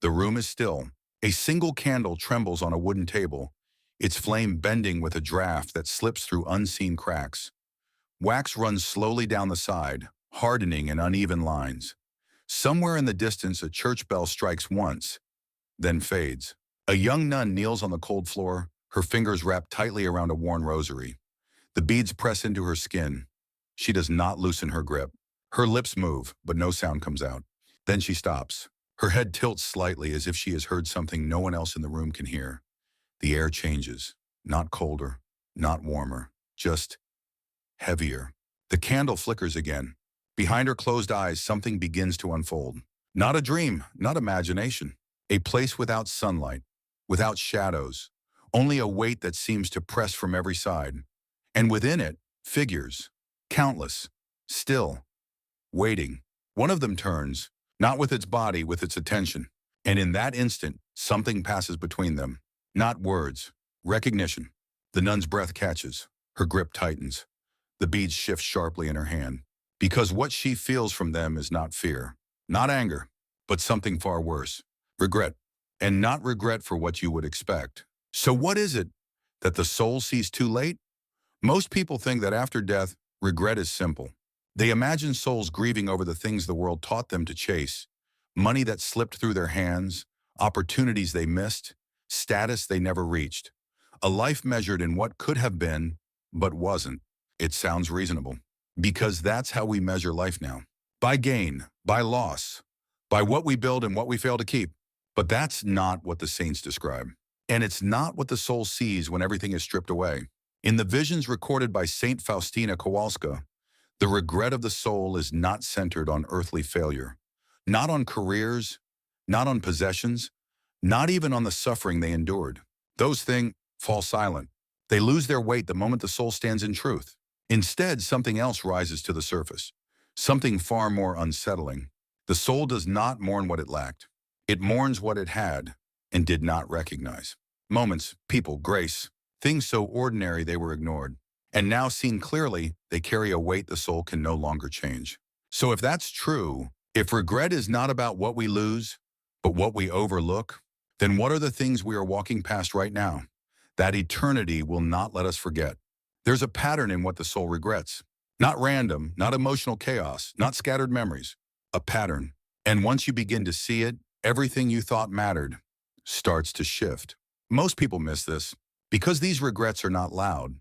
The room is still. A single candle trembles on a wooden table, its flame bending with a draft that slips through unseen cracks. Wax runs slowly down the side, hardening in uneven lines. Somewhere in the distance, a church bell strikes once, then fades. A young nun kneels on the cold floor, her fingers wrapped tightly around a worn rosary. The beads press into her skin. She does not loosen her grip. Her lips move, but no sound comes out. Then she stops. Her head tilts slightly as if she has heard something no one else in the room can hear. The air changes. Not colder, not warmer, just heavier. The candle flickers again. Behind her closed eyes, something begins to unfold. Not a dream, not imagination. A place without sunlight, without shadows, only a weight that seems to press from every side. And within it, figures, countless, still, waiting. One of them turns, not with its body, with its attention. And in that instant, something passes between them. Not words, recognition. The nun's breath catches. Her grip tightens. The beads shift sharply in her hand. Because what she feels from them is not fear, not anger, but something far worse. Regret. And not regret for what you would expect. So what is it that the soul sees too late? Most people think that after death, regret is simple. They imagine souls grieving over the things the world taught them to chase, money that slipped through their hands, opportunities they missed, status they never reached, a life measured in what could have been, but wasn't. It sounds reasonable, because that's how we measure life now. By gain, by loss, by what we build and what we fail to keep. But that's not what the saints describe. And it's not what the soul sees when everything is stripped away. In the visions recorded by Saint Faustina Kowalska, the regret of the soul is not centered on earthly failure, not on careers, not on possessions, not even on the suffering they endured. Those things fall silent. They lose their weight the moment the soul stands in truth. Instead, something else rises to the surface, something far more unsettling. The soul does not mourn what it lacked. It mourns what it had and did not recognize. Moments, people, grace, things so ordinary they were ignored. And now seen clearly, they carry a weight the soul can no longer change. So if that's true, if regret is not about what we lose, but what we overlook, then what are the things we are walking past right now that eternity will not let us forget? There's a pattern in what the soul regrets. Not random, not emotional chaos, not scattered memories. A pattern. And once you begin to see it, everything you thought mattered starts to shift. Most people miss this because these regrets are not loud.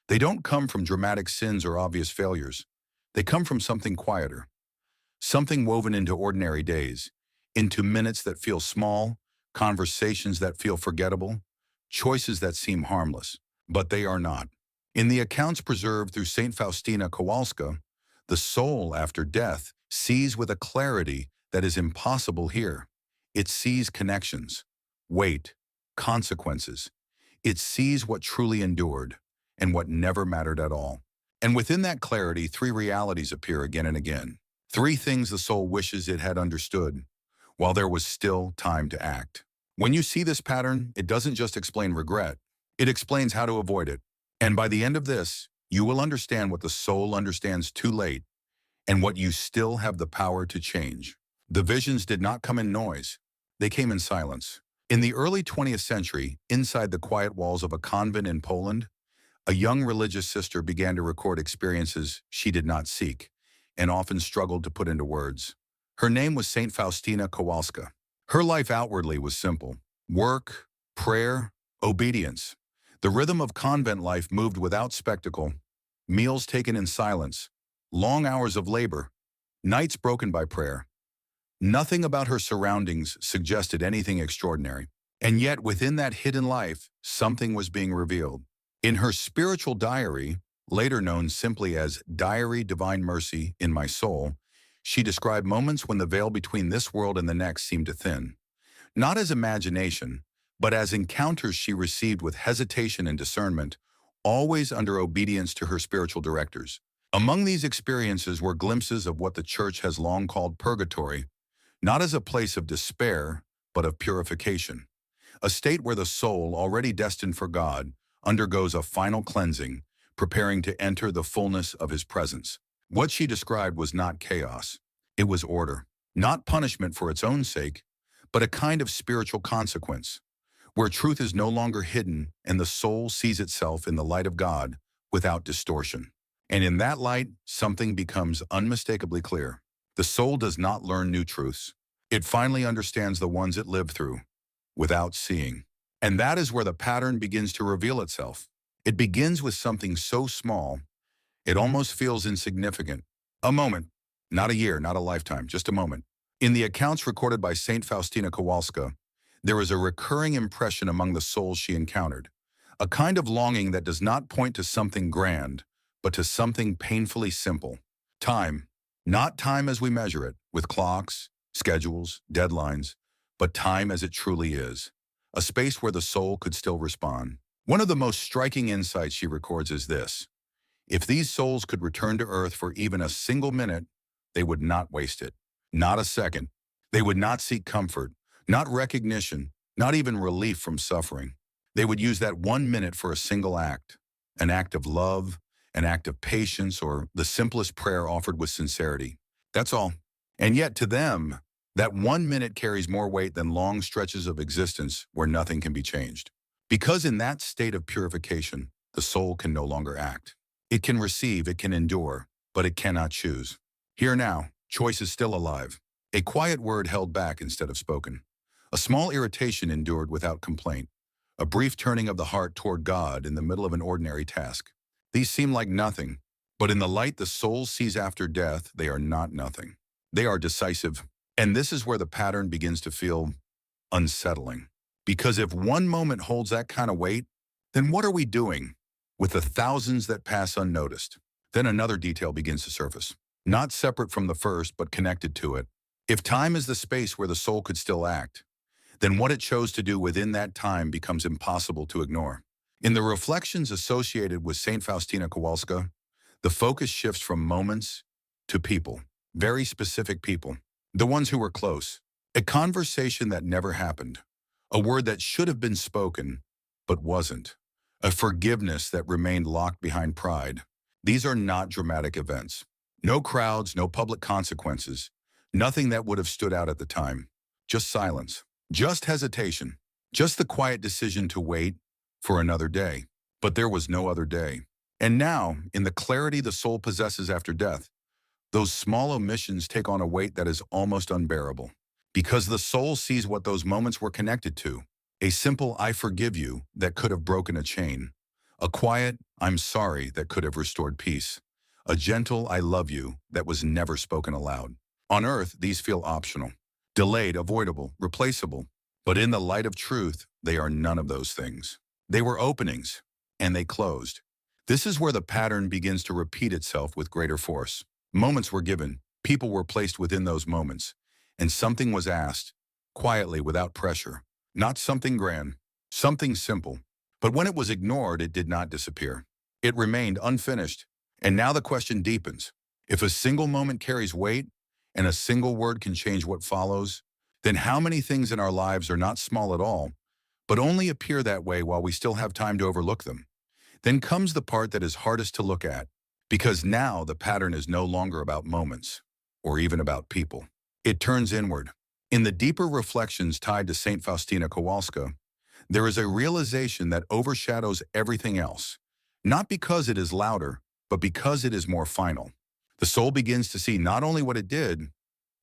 They don't come from dramatic sins or obvious failures. They come from something quieter, something woven into ordinary days, into minutes that feel small, conversations that feel forgettable, choices that seem harmless, but they are not. In the accounts preserved through St. Faustina Kowalska, the soul after death sees with a clarity that is impossible here. It sees connections, weight, consequences. It sees what truly endured and what never mattered at all. And within that clarity, three realities appear again and again. Three things the soul wishes it had understood while there was still time to act. When you see this pattern, it doesn't just explain regret. It explains how to avoid it. And by the end of this, you will understand what the soul understands too late and what you still have the power to change. The visions did not come in noise. They came in silence. In the early 20th century, inside the quiet walls of a convent in Poland, a young religious sister began to record experiences she did not seek and often struggled to put into words. Her name was Saint Faustina Kowalska. Her life outwardly was simple: work, prayer, obedience. The rhythm of convent life moved without spectacle, meals taken in silence, long hours of labor, nights broken by prayer. Nothing about her surroundings suggested anything extraordinary. And yet, within that hidden life, something was being revealed. In her spiritual diary, later known simply as Diary Divine Mercy in My Soul, she described moments when the veil between this world and the next seemed to thin. Not as imagination, but as encounters she received with hesitation and discernment, always under obedience to her spiritual directors. Among these experiences were glimpses of what the Church has long called purgatory, not as a place of despair, but of purification, a state where the soul, already destined for God, undergoes a final cleansing, preparing to enter the fullness of His presence. What she described was not chaos. It was order, not punishment for its own sake, but a kind of spiritual consequence, where truth is no longer hidden and the soul sees itself in the light of God without distortion. And in that light, something becomes unmistakably clear. The soul does not learn new truths. It finally understands the ones it lived through without seeing. And that is where the pattern begins to reveal itself. It begins with something so small, it almost feels insignificant. A moment, not a year, not a lifetime, just a moment. In the accounts recorded by Saint Faustina Kowalska, there is a recurring impression among the souls she encountered, a kind of longing that does not point to something grand, but to something painfully simple. Time, not time as we measure it, with clocks, schedules, deadlines, but time as it truly is, a space where the soul could still respond. One of the most striking insights she records is this: if these souls could return to Earth for even a single minute, they would not waste it. Not a second. They would not seek comfort, not recognition, not even relief from suffering. They would use that 1 minute for a single act, an act of love, an act of patience, or the simplest prayer offered with sincerity. That's all. And yet to them, that 1 minute carries more weight than long stretches of existence where nothing can be changed. Because in that state of purification, the soul can no longer act. It can receive, it can endure, but it cannot choose. Here now, choice is still alive. A quiet word held back instead of spoken. A small irritation endured without complaint. A brief turning of the heart toward God in the middle of an ordinary task. These seem like nothing, but in the light the soul sees after death, they are not nothing. They are decisive. And this is where the pattern begins to feel unsettling. Because if one moment holds that kind of weight, then what are we doing with the thousands that pass unnoticed? Then another detail begins to surface, not separate from the first, but connected to it. If time is the space where the soul could still act, then what it chose to do within that time becomes impossible to ignore. In the reflections associated with Saint Faustina Kowalska, the focus shifts from moments to people, very specific people, the ones who were close, a conversation that never happened, a word that should have been spoken but wasn't, a forgiveness that remained locked behind pride. These are not dramatic events. No crowds, no public consequences, nothing that would have stood out at the time. Just silence, just hesitation, just the quiet decision to wait for another day. But there was no other day. And now, in the clarity the soul possesses after death, those small omissions take on a weight that is almost unbearable. Because the soul sees what those moments were connected to. A simple "I forgive you" that could have broken a chain. A quiet "I'm sorry" that could have restored peace. A gentle "I love you" that was never spoken aloud. On earth, these feel optional, delayed, avoidable, replaceable. But in the light of truth, they are none of those things. They were openings, and they closed. This is where the pattern begins to repeat itself with greater force. Moments were given, people were placed within those moments, and something was asked, quietly, without pressure. Not something grand, something simple. But when it was ignored, it did not disappear. It remained unfinished. And now the question deepens. If a single moment carries weight, and a single word can change what follows, then how many things in our lives are not small at all, but only appear that way while we still have time to overlook them? Then comes the part that is hardest to look at, because now the pattern is no longer about moments, or even about people. It turns inward. In the deeper reflections tied to Saint Faustina Kowalska, there is a realization that overshadows everything else, not because it is louder, but because it is more final. The soul begins to see not only what it did,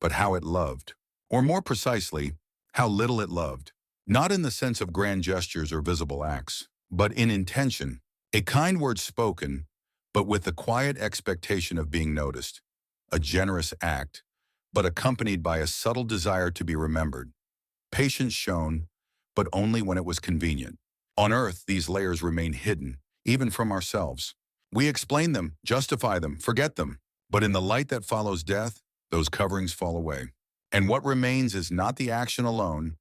but how it loved. Or more precisely, how little it loved. Not in the sense of grand gestures or visible acts, but in intention. A kind word spoken, but with the quiet expectation of being noticed. A generous act, but accompanied by a subtle desire to be remembered. Patience shown, but only when it was convenient. On earth, these layers remain hidden, even from ourselves. We explain them, justify them, forget them. But in the light that follows death, those coverings fall away. And what remains is not the action alone,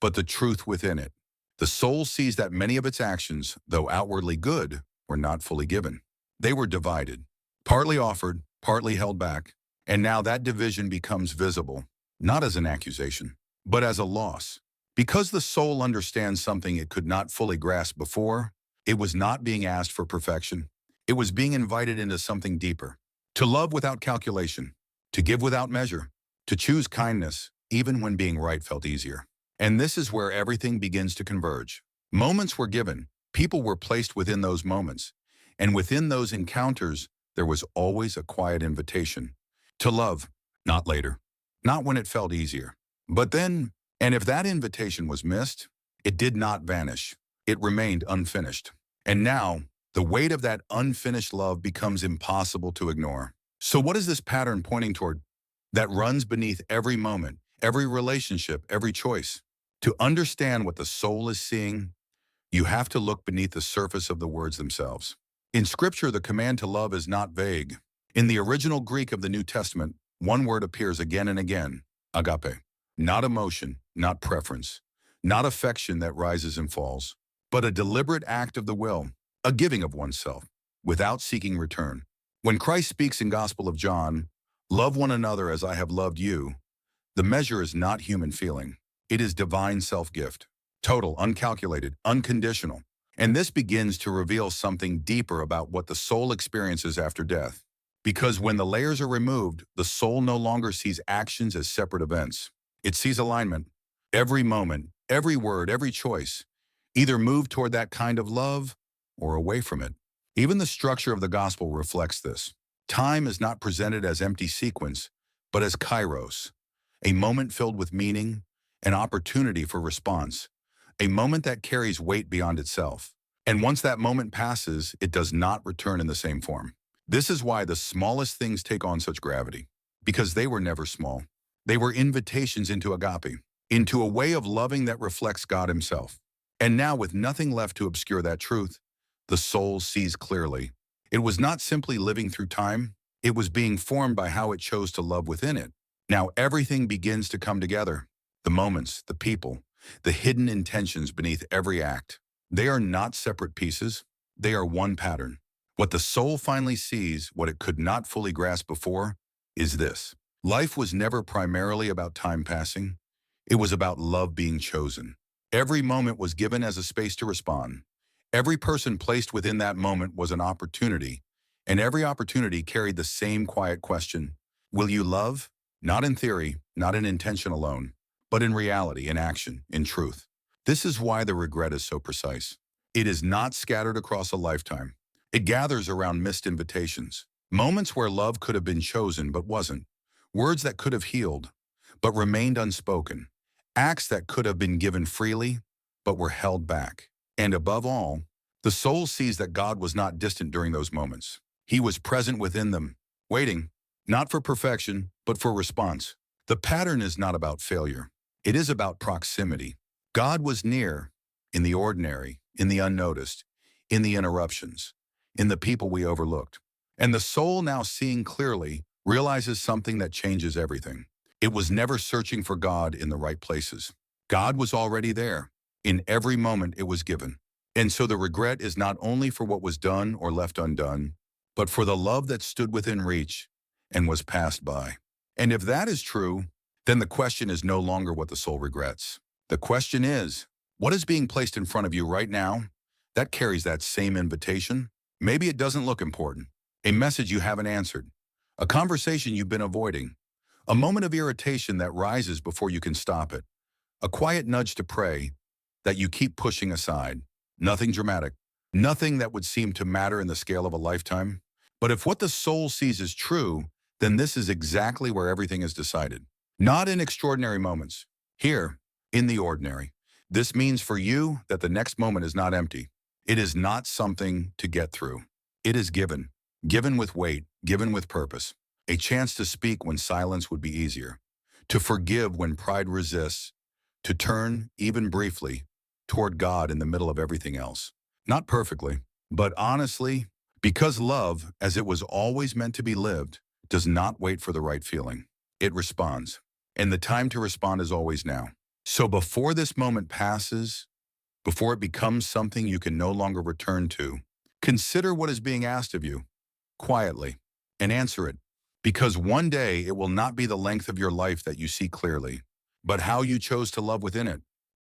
but the truth within it. The soul sees that many of its actions, though outwardly good, were not fully given. They were divided, partly offered, partly held back. And now that division becomes visible, not as an accusation, but as a loss. Because the soul understands something it could not fully grasp before, it was not being asked for perfection. It was being invited into something deeper. To love without calculation, to give without measure, to choose kindness, even when being right felt easier. And this is where everything begins to converge. Moments were given, people were placed within those moments, and within those encounters, there was always a quiet invitation to love, not later, not when it felt easier. But then, and if that invitation was missed, it did not vanish. It remained unfinished. And now, the weight of that unfinished love becomes impossible to ignore. So what is this pattern pointing toward that runs beneath every moment, every relationship, every choice? To understand what the soul is seeing, you have to look beneath the surface of the words themselves. In Scripture, the command to love is not vague. In the original Greek of the New Testament, one word appears again and again, agape. Not emotion, not preference, not affection that rises and falls, but a deliberate act of the will, a giving of oneself, without seeking return. When Christ speaks in Gospel of John, love one another as I have loved you, the measure is not human feeling. It is divine self-gift, total, uncalculated, unconditional. And this begins to reveal something deeper about what the soul experiences after death. Because when the layers are removed, the soul no longer sees actions as separate events. It sees alignment. Every moment, every word, every choice, either move toward that kind of love or away from it. Even the structure of the gospel reflects this. Time is not presented as empty sequence, but as kairos, a moment filled with meaning, an opportunity for response, a moment that carries weight beyond itself. And once that moment passes, it does not return in the same form. This is why the smallest things take on such gravity, because they were never small. They were invitations into agape, into a way of loving that reflects God Himself. And now, with nothing left to obscure that truth, the soul sees clearly. It was not simply living through time, it was being formed by how it chose to love within it. Now everything begins to come together. The moments, the people, the hidden intentions beneath every act. They are not separate pieces, they are one pattern. What the soul finally sees, what it could not fully grasp before, is this. Life was never primarily about time passing. It was about love being chosen. Every moment was given as a space to respond. Every person placed within that moment was an opportunity, and every opportunity carried the same quiet question. Will you love? Not in theory, not in intention alone, but in reality, in action, in truth. This is why the regret is so precise. It is not scattered across a lifetime. It gathers around missed invitations. Moments where love could have been chosen but wasn't. Words that could have healed, but remained unspoken. Acts that could have been given freely, but were held back. And above all, the soul sees that God was not distant during those moments. He was present within them, waiting, not for perfection, but for response. The pattern is not about failure. It is about proximity. God was near, in the ordinary, in the unnoticed, in the interruptions, in the people we overlooked. And the soul, now seeing clearly, realizes something that changes everything. It was never searching for God in the right places. God was already there. In every moment it was given. And so the regret is not only for what was done or left undone, but for the love that stood within reach and was passed by. And if that is true, then the question is no longer what the soul regrets. The question is, what is being placed in front of you right now that carries that same invitation? Maybe it doesn't look important. A message you haven't answered. A conversation you've been avoiding. A moment of irritation that rises before you can stop it. A quiet nudge to pray that you keep pushing aside. Nothing dramatic. Nothing that would seem to matter in the scale of a lifetime. But if what the soul sees is true, then this is exactly where everything is decided. Not in extraordinary moments. Here, in the ordinary. This means for you that the next moment is not empty. It is not something to get through. It is given. Given with weight, given with purpose. A chance to speak when silence would be easier. To forgive when pride resists. To turn, even briefly, toward God in the middle of everything else. Not perfectly, but honestly, because love, as it was always meant to be lived, does not wait for the right feeling. It responds. And the time to respond is always now. So before this moment passes, before it becomes something you can no longer return to, consider what is being asked of you, quietly, and answer it. Because one day it will not be the length of your life that you see clearly, but how you chose to love within it.